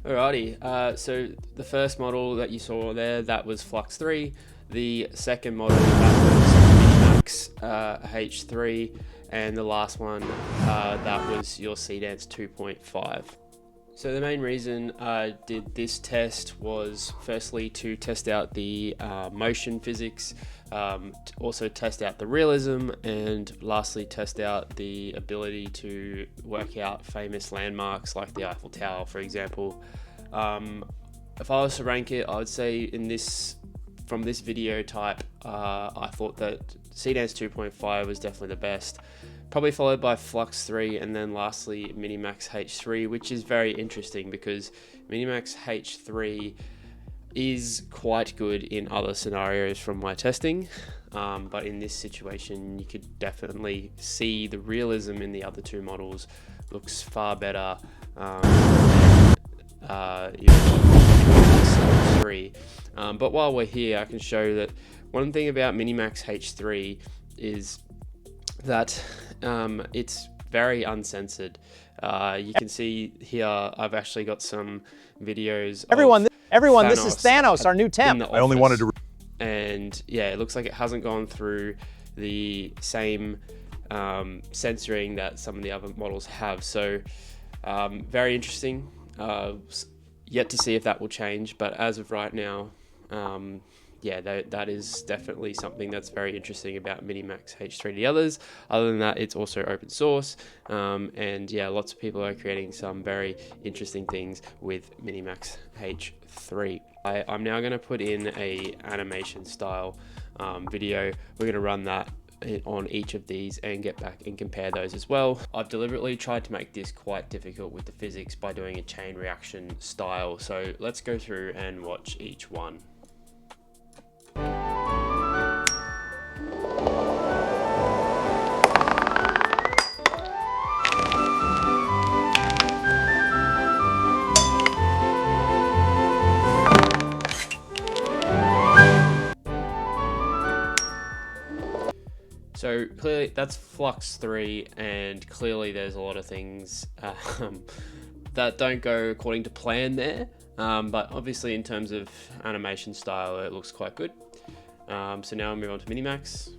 Alrighty, so the first model that you saw there, that was Flux 3. The second model, that was Minimax H3. And the last one, that was your Seedance 2.5. So the main reason I did this test was firstly to test out the motion physics, also test out the realism, and lastly test out the ability to work out famous landmarks like the Eiffel Tower, for example. If I was to rank it, I would say from this video type, I thought that Seedance 2.5 was definitely the best. Probably followed by Flux 3, and then lastly Minimax H3, which is very interesting because Minimax H3 is quite good in other scenarios from my testing, but in this situation you could definitely see the realism in the other two models looks far better. H3. But while we're here, I can show that one thing about Minimax H3 is that it's very uncensored. You can see here I've actually got some videos. Everyone, this is Thanos, our new temp. I only wanted to. And yeah, it looks like it hasn't gone through the same censoring that some of the other models have. So very interesting. Yet to see if that will change, but as of right now, yeah, that is definitely something that's very interesting about Minimax H3 to the others. Other than that, it's also open source, and yeah, lots of people are creating some very interesting things with Minimax H3. I'm now going to put in a animation style video. We're going to run that on each of these and get back and compare those as well. I've deliberately tried to make this quite difficult with the physics by doing a chain reaction style, so let's go through and watch each one. So clearly that's Flux 3, and clearly there's a lot of things that don't go according to plan there, but obviously in terms of animation style it looks quite good. So now I'll move on to Minimax.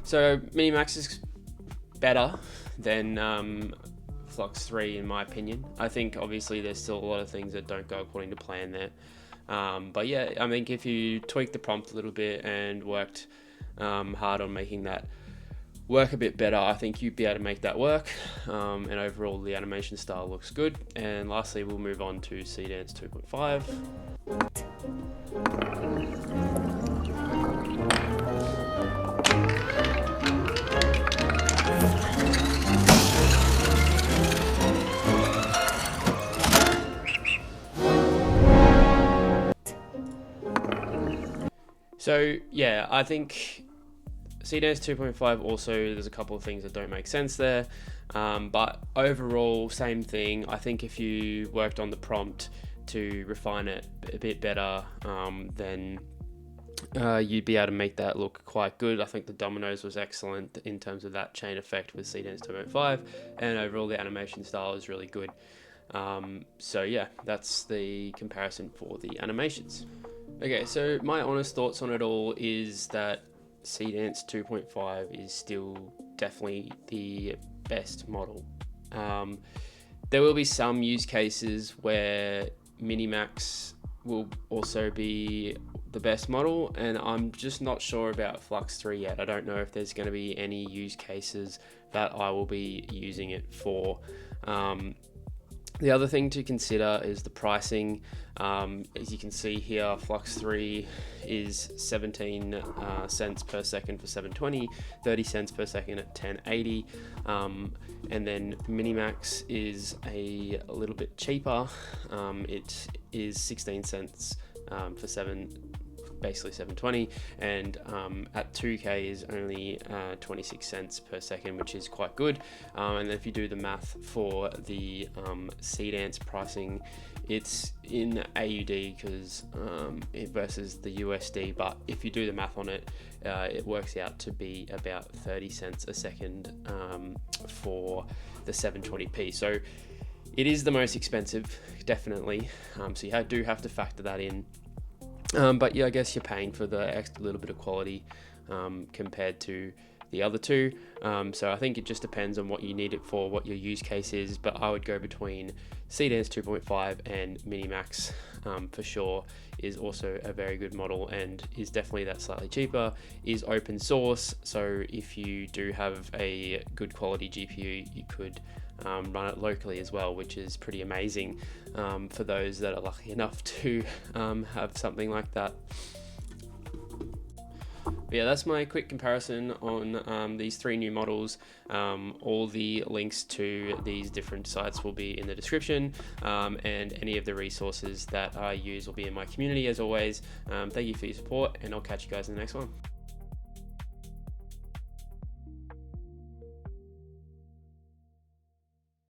So Minimax is better than Flux 3 in my opinion. I think obviously there's still a lot of things that don't go according to plan there. But yeah, I think if you tweak the prompt a little bit and worked hard on making that work a bit better, I think you'd be able to make that work. And overall the animation style looks good. And lastly, we'll move on to Seedance 2.5. So yeah, I think Seedance 2.5 also, there's a couple of things that don't make sense there, but overall same thing. I think if you worked on the prompt to refine it a bit better, then you'd be able to make that look quite good. I think the dominoes was excellent in terms of that chain effect with Seedance 2.5, and overall the animation style is really good. So yeah, that's the comparison for the animations. Okay, so my honest thoughts on it all is that Seedance 2.5 is still definitely the best model. There will be some use cases where Minimax will also be the best model, and I'm just not sure about Flux 3 yet. I don't know if there's going to be any use cases that I will be using it for. The other thing to consider is the pricing. As you can see here, Flux 3 is 17 cents per second for 720, 30 cents per second at 1080, and then Minimax is a little bit cheaper. It is 16 cents for basically 720, and at 2K is only 26 cents per second, which is quite good. And then if you do the math for the Seedance pricing, it's in AUD because versus the USD, but if you do the math on it, it works out to be about 30 cents a second for the 720p. So it is the most expensive, definitely. So you do have to factor that in. But yeah, I guess you're paying for the extra little bit of quality compared to the other two. So I think it just depends on what you need it for, what your use case is, but I would go between Seedance 2.5 and Minimax for sure. Is also a very good model and is definitely that slightly cheaper, is open source, so if you do have a good quality GPU, you could run it locally as well, which is pretty amazing for those that are lucky enough to have something like that. But yeah, that's my quick comparison on these three new models. All the links to these different sites will be in the description, and any of the resources that I use will be in my community as always. Thank you for your support, and I'll catch you guys in the next one.